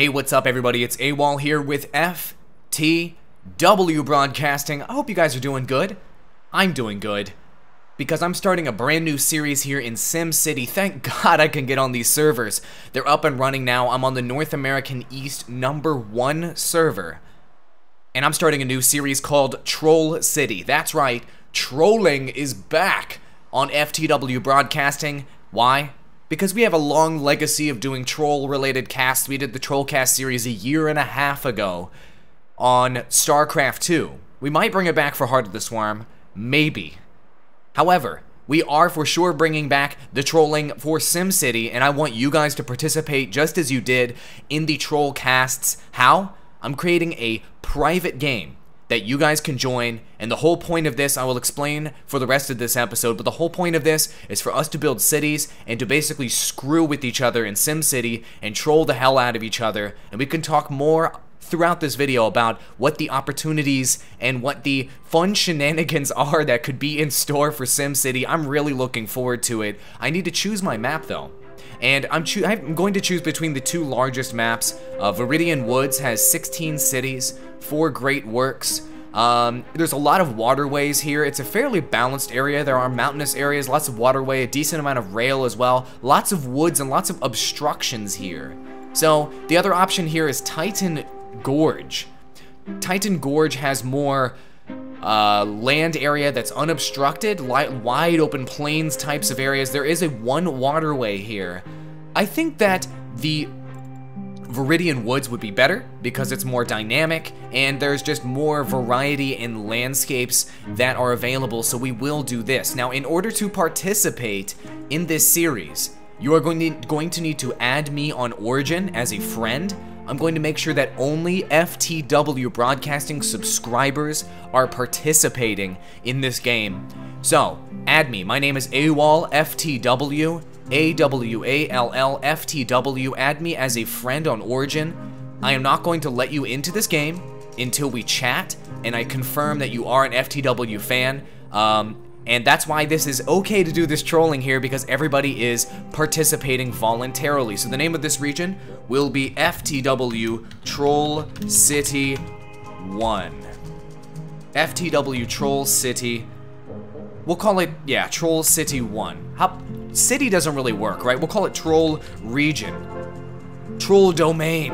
Hey, what's up everybody? It's Awall here with FTW Broadcasting. I hope you guys are doing good. I'm doing good because I'm starting a brand new series here in Simcity. Thank God I can get on these servers. They're up and running now. I'm on the North American East #1 server. And I'm starting a new series called Trollcity. That's right, trolling is back on FTW Broadcasting. Why? Because we have a long legacy of doing troll-related casts. We did the Trollcast series a year and a half ago on StarCraft 2. We might bring it back for Heart of the Swarm. Maybe. However, we are for sure bringing back the trolling for SimCity, and I want you guys to participate just as you did in the Trollcasts. How? I'm creating a private game that you guys can join, and the whole point of this I will explain for the rest of this episode, but the whole point of this is for us to build cities and to basically screw with each other in SimCity and troll the hell out of each other, and we can talk more throughout this video about what the opportunities and what the fun shenanigans are that could be in store for SimCity. I'm really looking forward to it. I need to choose my map though. And I'm going to choose between the two largest maps. Viridian Woods has 16 cities, 4 great works. There's a lot of waterways here. It's a fairly balanced area. There are mountainous areas, lots of waterway, a decent amount of rail as well, lots of woods and lots of obstructions here. So the other option here is Titan Gorge. Titan Gorge has more land area that's unobstructed, wide open plains types of areas. There is one waterway here. I think that the Viridian Woods would be better because it's more dynamic and there's just more variety in landscapes that are available, so we will do this. Now, in order to participate in this series, you are going to need to add me on Origin as a friend. I'm going to make sure that only FTW Broadcasting subscribers are participating in this game. So, add me. My name is AwallFTW, AWALLFTW. Add me as a friend on Origin. I am not going to let you into this game until we chat and I confirm that you are an FTW fan. And that's why this is okay to do this trolling here, because everybody is participating voluntarily. So the name of this region will be FTW Troll City 1. FTW Troll City. We'll call it, yeah, Troll City 1. City doesn't really work, right? We'll call it Troll Region. Troll Domain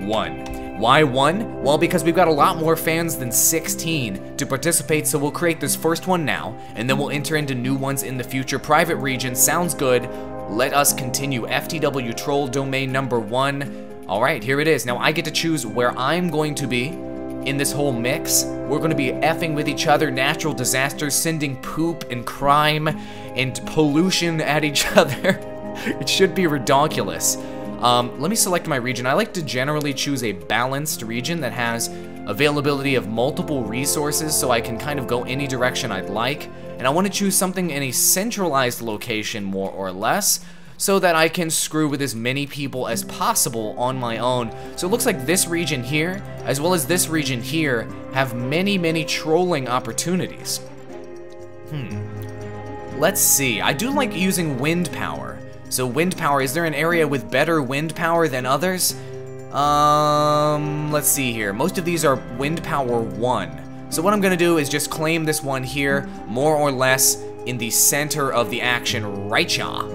1. Why 1? Well, because we've got a lot more fans than 16 to participate, so we'll create this first one now, and then we'll enter into new ones in the future. Private region, sounds good. Let us continue. FTW Troll Domain number 1. Alright, here it is. Now I get to choose where I'm going to be in this whole mix. We're going to be effing with each other, natural disasters, sending poop and crime and pollution at each other. It should be redonkulous. Let me select my region. I like to generally choose a balanced region that has availability of multiple resources so I can kind of go any direction I'd like. And I want to choose something in a centralized location more or less so that I can screw with as many people as possible on my own. So it looks like this region here, as well as this region here, have many trolling opportunities. Let's see. I do like using wind power. So wind power, is there an area with better wind power than others? Let's see here. Most of these are wind power 1. So what I'm gonna do is just claim this one here, more or less in the center of the action, right-ya.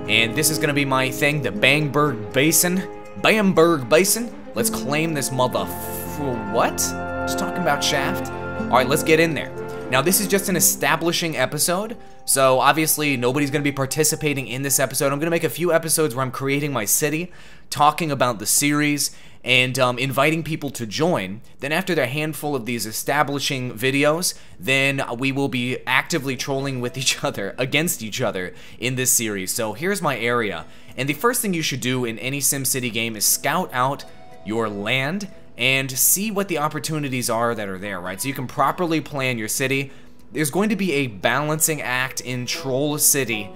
And this is gonna be my thing, the Bamberg Basin. Bamberg Basin. Let's claim this what? Just talking about Shaft? Alright, let's get in there. Now this is just an establishing episode, so obviously nobody's going to be participating in this episode. I'm going to make a few episodes where I'm creating my city, talking about the series, and inviting people to join. Then after a handful of these establishing videos, then we will be actively trolling with each other, against each other in this series. So here's my area, and the first thing you should do in any SimCity game is scout out your land and see what the opportunities are that are there, right? So you can properly plan your city. There's going to be a balancing act in Troll City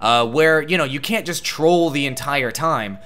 where, you know, you can't just troll the entire time.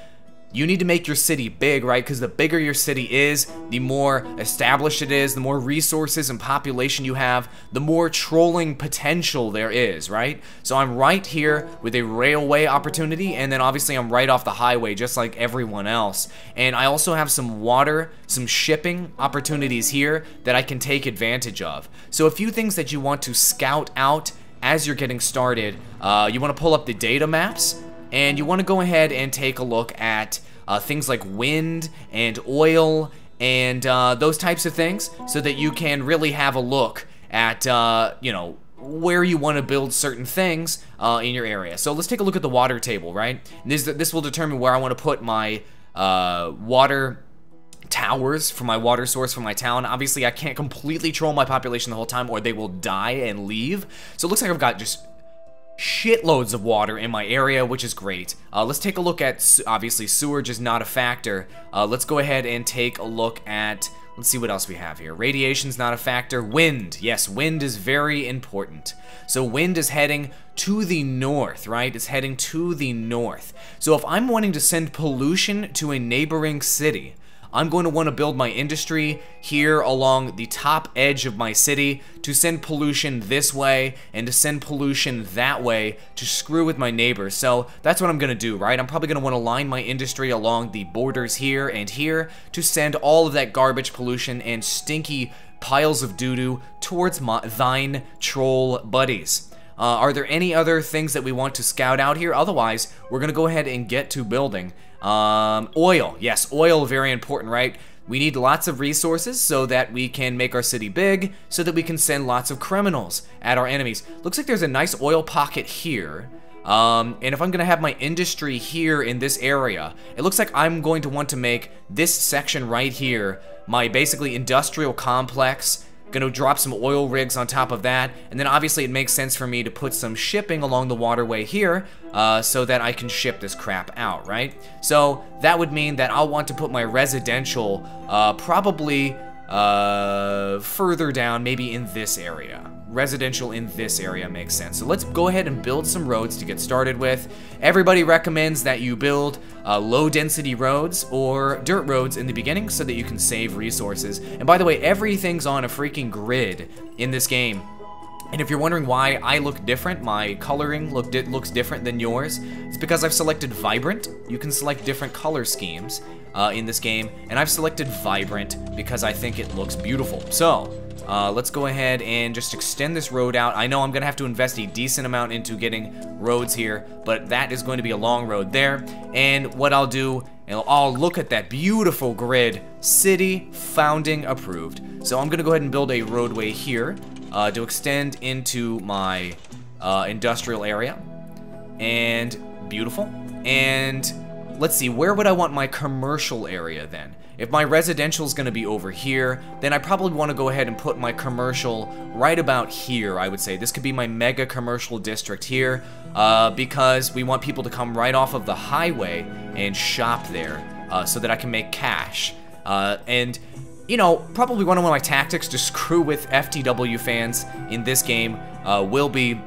you need to make your city big, right? Because the bigger your city is, the more established it is, the more resources and population you have, the more trolling potential there is, right? So I'm right here with a railway opportunity, and then obviously I'm right off the highway, just like everyone else. And I also have some water, some shipping opportunities here that I can take advantage of. So a few things that you want to scout out as you're getting started. You want to pull up the data maps, and you want to go ahead and take a look at things like wind and oil and those types of things, so that you can really have a look at, you know, where you want to build certain things in your area. So let's take a look at the water table, right? This will determine where I want to put my water towers for my water source for my town. Obviously, I can't completely troll my population the whole time, or they will die and leave. So it looks like I've got just shitloads of water in my area, which is great. Let's take a look at, obviously, sewerage is not a factor. Let's go ahead and take a look at, let's see what else we have here. Radiation's not a factor. Wind, yes, wind is very important. So wind is heading to the north, right? It's heading to the north. So if I'm wanting to send pollution to a neighboring city, I'm going to want to build my industry here along the top edge of my city to send pollution this way and to send pollution that way to screw with my neighbors. So that's what I'm going to do, right? I'm probably going to want to line my industry along the borders here and here to send all of that garbage pollution and stinky piles of doo-doo towards thine troll buddies. Are there any other things that we want to scout out here? Otherwise, we're going to go ahead and get to building. Oil. Yes, oil, very important, right? We need lots of resources so that we can make our city big, so that we can send lots of criminals at our enemies. Looks like there's a nice oil pocket here. And if I'm going to have my industry here in this area, it looks like I'm going to want to make this section right here my basically industrial complex. Gonna drop some oil rigs on top of that, and then obviously it makes sense for me to put some shipping along the waterway here so that I can ship this crap out, right? So that would mean that I'll want to put my residential probably further down, maybe in this area. Residential in this area makes sense. So let's go ahead and build some roads to get started with. Everybody recommends that you build low density roads or dirt roads in the beginning so that you can save resources. And by the way, everything's on a freaking grid in this game. And if you're wondering why I look different, my coloring looks different than yours, it's because I've selected Vibrant. You can select different color schemes in this game, and I've selected Vibrant because I think it looks beautiful. So, let's go ahead and just extend this road out. I know I'm gonna have to invest a decent amount into getting roads here, but that is going to be a long road there. And what I'll do, I'll look at that beautiful grid, city founding approved. So I'm gonna go ahead and build a roadway here to extend into my industrial area. And beautiful. And let's see, where would I want my commercial area then? If my residential is going to be over here, then I probably want to go ahead and put my commercial right about here, I would say. This could be my mega commercial district here, because we want people to come right off of the highway and shop there, so that I can make cash. And, you know, probably one of my tactics to screw with FTW fans in this game will be,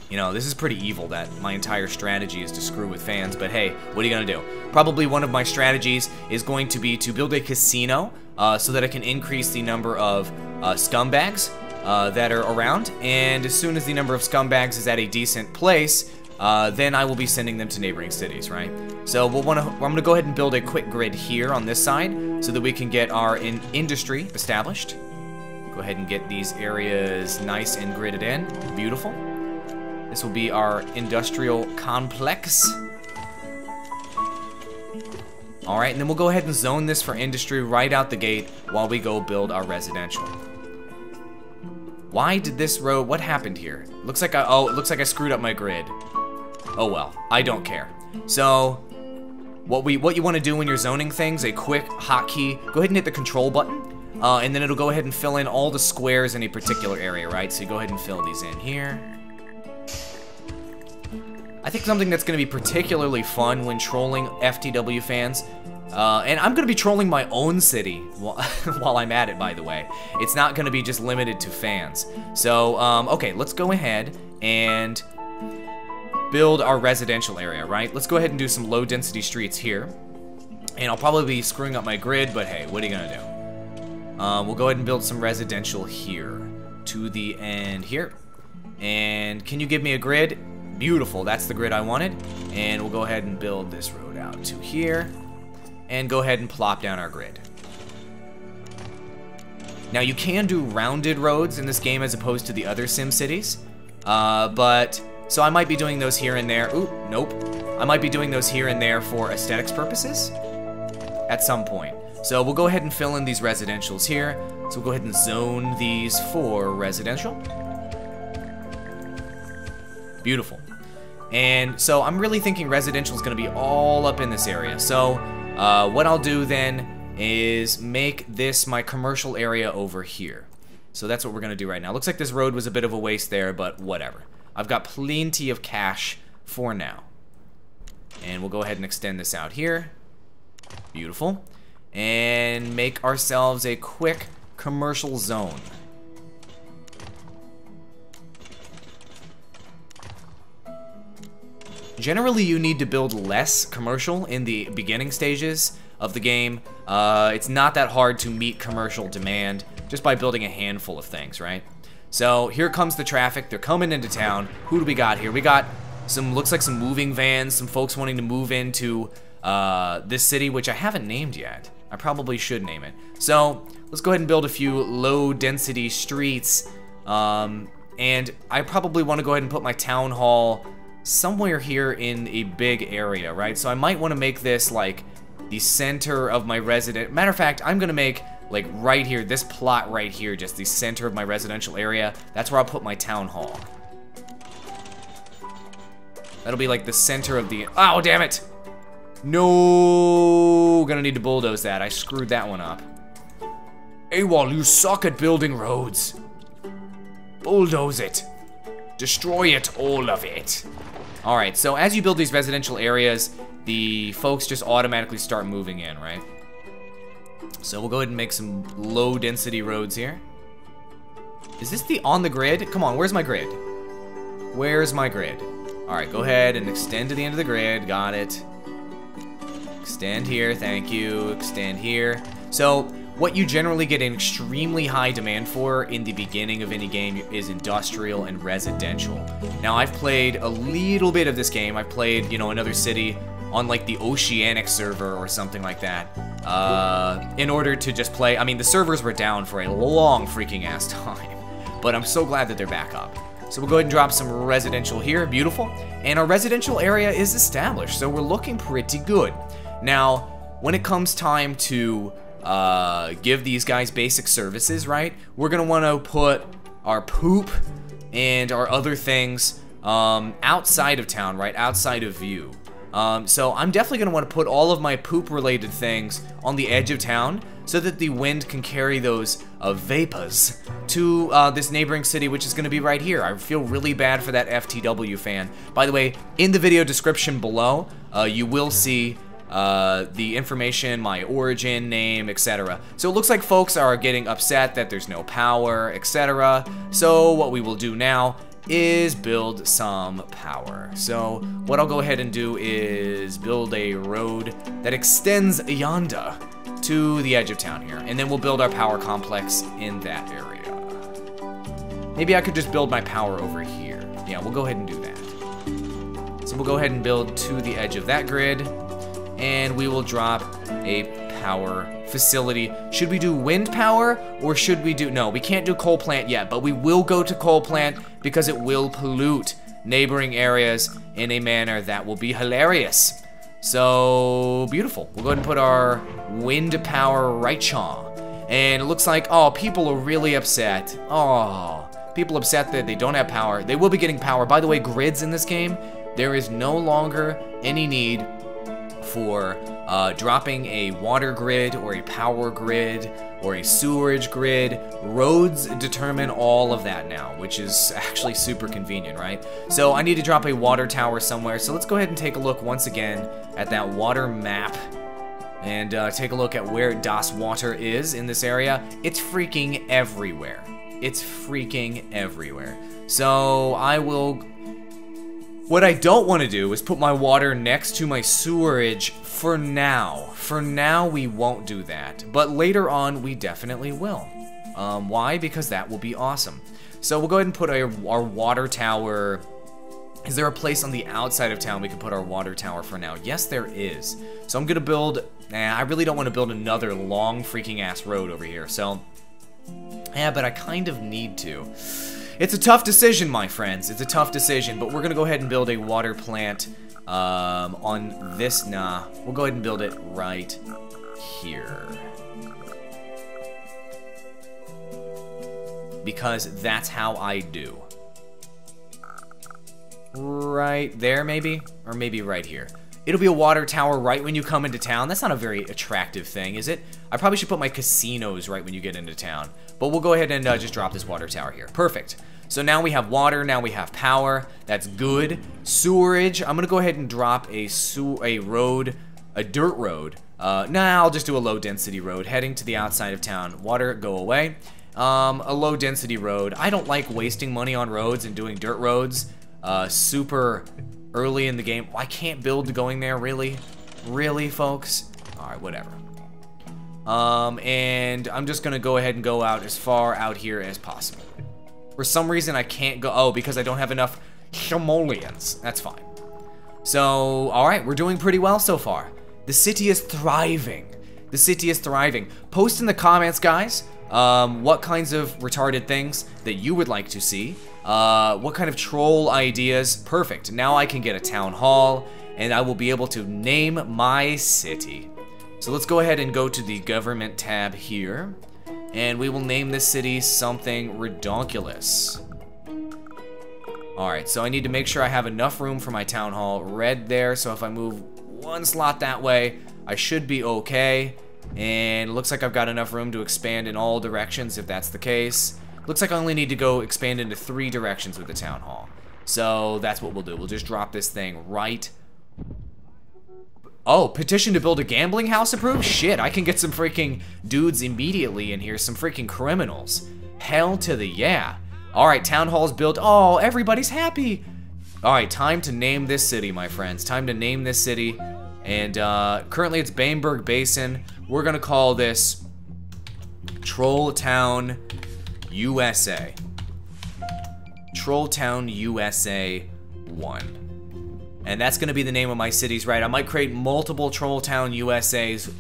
you know, this is pretty evil that my entire strategy is to screw with fans, but hey, what are you gonna do? Probably one of my strategies is going to be to build a casino so that I can increase the number of scumbags that are around, and as soon as the number of scumbags is at a decent place, then I will be sending them to neighboring cities, right? So I'm gonna go ahead and build a quick grid here on this side so that we can get our industry established. Go ahead and get these areas nice and gridded in. Beautiful. This will be our industrial complex. All right, and then we'll go ahead and zone this for industry right out the gate while we go build our residential. Why did this road, what happened here? Looks like it looks like I screwed up my grid. Oh well, I don't care. So, what you want to do when you're zoning things, a quick hotkey, go ahead and hit the control button, and then it'll go ahead and fill in all the squares in a particular area, right? So you go ahead and fill these in here. I think something that's going to be particularly fun when trolling FTW fans, and I'm going to be trolling my own city while I'm at it, by the way. It's not going to be just limited to fans. So, okay, let's go ahead and build our residential area, right? Let's go ahead and do some low density streets here. And I'll probably be screwing up my grid, but hey, what are you gonna do? We'll go ahead and build some residential here to the end here. And can you give me a grid? Beautiful, that's the grid I wanted. And we'll go ahead and build this road out to here. And go ahead and plop down our grid. Now you can do rounded roads in this game as opposed to the other SimCities. So I might be doing those here and there. Ooh, nope. I might be doing those here and there for aesthetics purposes at some point. So we'll go ahead and fill in these residentials here. So we'll go ahead and zone these for residential. Beautiful. And so I'm really thinking residential is going to be all up in this area. So what I'll do then is make this my commercial area over here. So that's what we're going to do right now. Looks like this road was a bit of a waste there, but whatever. I've got plenty of cash for now. And we'll go ahead and extend this out here. Beautiful. And make ourselves a quick commercial zone. Generally, you need to build less commercial in the beginning stages of the game. It's not that hard to meet commercial demand just by building a handful of things, right? So here comes the traffic. They're coming into town. Who do we got here? We got some, looks like some moving vans, some folks wanting to move into this city, which I haven't named yet. I probably should name it. So let's go ahead and build a few low density streets. And I probably want to go ahead and put my town hall somewhere here in a big area, right? So I might want to make this like the center of my resident. Matter of fact, I'm gonna make like right here, this plot right here, just the center of my residential area. That's where I'll put my town hall. That'll be like the center of the, oh damn it! No, gonna need to bulldoze that. I screwed that one up. Awall, you suck at building roads. Bulldoze it. Destroy it, all of it. All right, so as you build these residential areas, the folks just automatically start moving in, right? So we'll go ahead and make some low density roads here. Is this the on the grid? Come on, where's my grid? Where's my grid? All right, go ahead and extend to the end of the grid. Got it. Extend here, thank you. Extend here. So what you generally get an extremely high demand for in the beginning of any game is industrial and residential. Now I've played a little bit of this game. I've played, you know, another city on like the Oceanic server or something like that, in order to just play. I mean, the servers were down for a long freaking ass time, but I'm so glad that they're back up. So we'll go ahead and drop some residential here, beautiful. And our residential area is established, so we're looking pretty good. Now, when it comes time to give these guys basic services, right, we're gonna wanna put our poop and our other things outside of town, right, outside of view. So I'm definitely going to want to put all of my poop-related things on the edge of town so that the wind can carry those vapors to this neighboring city, which is going to be right here. I feel really bad for that FTW fan. By the way, in the video description below, you will see the information, my origin, name, etc. So it looks like folks are getting upset that there's no power, etc. So what we will do now is build some power. So what I'll go ahead and do is build a road that extends yonder to the edge of town here, and then we'll build our power complex in that area. Maybe I could just build my power over here. Yeah, we'll go ahead and do that. So we'll go ahead and build to the edge of that grid, and we will drop a power facility. Should we do wind power, or should we do, no, we can't do coal plant yet, but we will go to coal plant because it will pollute neighboring areas in a manner that will be hilarious. So, beautiful. We'll go ahead and put our wind power right chaw. And it looks like, oh, people are really upset. Oh, people upset that they don't have power. They will be getting power. By the way, grids in this game, there is no longer any need for dropping a water grid or a power grid or a sewerage grid. Roads determine all of that now, which is actually super convenient, right? So I need to drop a water tower somewhere. So let's go ahead and take a look once again at that water map and take a look at where Das Water is in this area. It's freaking everywhere. It's freaking everywhere. So I will What I don't want to do is put my water next to my sewerage for now. For now, we won't do that. But later on, we definitely will. Why? Because that will be awesome. So we'll go ahead and put our water tower. Is there a place on the outside of town we can put our water tower for now? Yes, there is. So I'm going to build... I really don't want to build another long freaking ass road over here. So, yeah, but I kind of need to. It's a tough decision, my friends. It's a tough decision, but we're going to go ahead and build a water plant on this. Nah, we'll go ahead and build it right here. Because that's how I do. Right there, maybe? Or maybe right here. It'll be a water tower right when you come into town. That's not a very attractive thing, is it? I probably should put my casinos right when you get into town. But we'll go ahead and just drop this water tower here. Perfect. So now we have water, now we have power. That's good. Sewerage. I'm gonna go ahead and drop a dirt road. Nah, I'll just do a low density road heading to the outside of town. Water, go away. A low density road. I don't like wasting money on roads and doing dirt roads. Super early in the game. I can't build going there, really? Really, folks? Alright, whatever. And I'm just gonna go ahead and go out as far out here as possible. For some reason, I can't go... Oh, because I don't have enough simoleons. That's fine. So, alright, we're doing pretty well so far. The city is thriving. The city is thriving. Post in the comments, guys, what kinds of retarded things that you would like to see. What kind of troll ideas? Perfect. Now I can get a town hall, and I will be able to name my city. So let's go ahead and go to the government tab here, and we will name this city something redonkulous. Alright, so I need to make sure I have enough room for my town hall. Red there, so if I move one slot that way, I should be okay. And it looks like I've got enough room to expand in all directions if that's the case. Looks like I only need to go expand into 3 directions with the town hall. So that's what we'll do. We'll just drop this thing right. Oh, petition to build a gambling house approved? Shit, I can get some freaking dudes immediately in here. Some freaking criminals. Hell to the yeah. Alright, town hall's built. Oh, everybody's happy. Alright, time to name this city, my friends. Time to name this city. And currently it's Bainburg Basin. We're gonna call this Trolltown, USA. Trolltown, USA 1. And that's gonna be the name of my cities, right? I might create multiple Trolltown USAs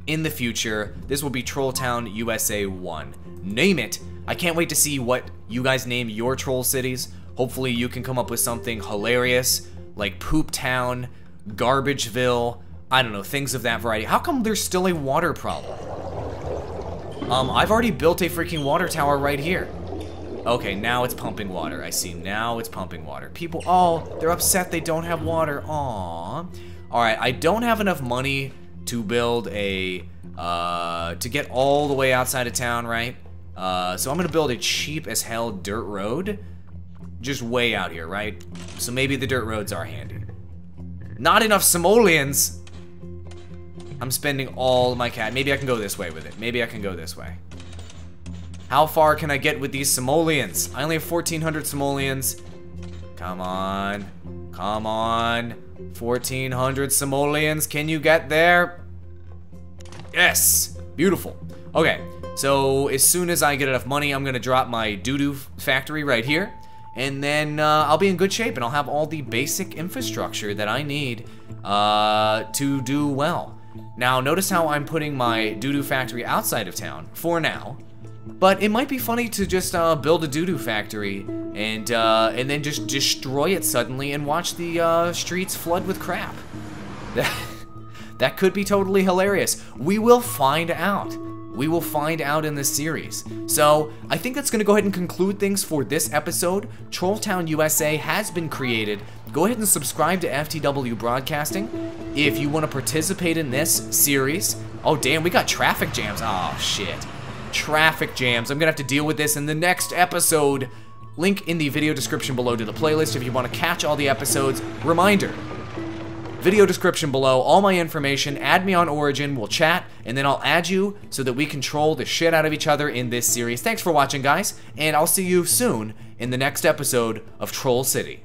in the future. This will be Trolltown, USA 1. Name it. I can't wait to see what you guys name your troll cities. Hopefully you can come up with something hilarious, like Poop Town, Garbageville, I don't know, things of that variety. How come there's still a water problem? I've already built a freaking water tower right here. Okay, now it's pumping water. I see, now it's pumping water. People, oh, they're upset they don't have water. Aww. Alright, I don't have enough money to build a, to get all the way outside of town, right? So I'm gonna build a cheap as hell dirt road. Just way out here, right? So maybe the dirt roads are handy. Not enough simoleons! I'm spending all my cash. Maybe I can go this way with it. Maybe I can go this way. How far can I get with these simoleons? I only have 1,400 simoleons. Come on. Come on. 1,400 simoleons. Can you get there? Yes. Beautiful. Okay. So as soon as I get enough money, I'm going to drop my doo-doo factory right here. And then I'll be in good shape and I'll have all the basic infrastructure that I need to do well. Now, notice how I'm putting my doo-doo factory outside of town for now. But it might be funny to just build a doo-doo factory and then just destroy it suddenly and watch the streets flood with crap. That could be totally hilarious. We will find out. We will find out in this series. So, I think that's gonna go ahead and conclude things for this episode. Trolltown USA has been created. Go ahead and subscribe to FTW Broadcasting if you want to participate in this series. Oh damn, we got traffic jams. Oh shit. Traffic jams. I'm gonna have to deal with this in the next episode. Link in the video description below to the playlist if you want to catch all the episodes. Reminder. Video description below, all my information, add me on Origin, we'll chat, and then I'll add you so that we can troll the shit out of each other in this series. Thanks for watching, guys, and I'll see you soon in the next episode of Troll City.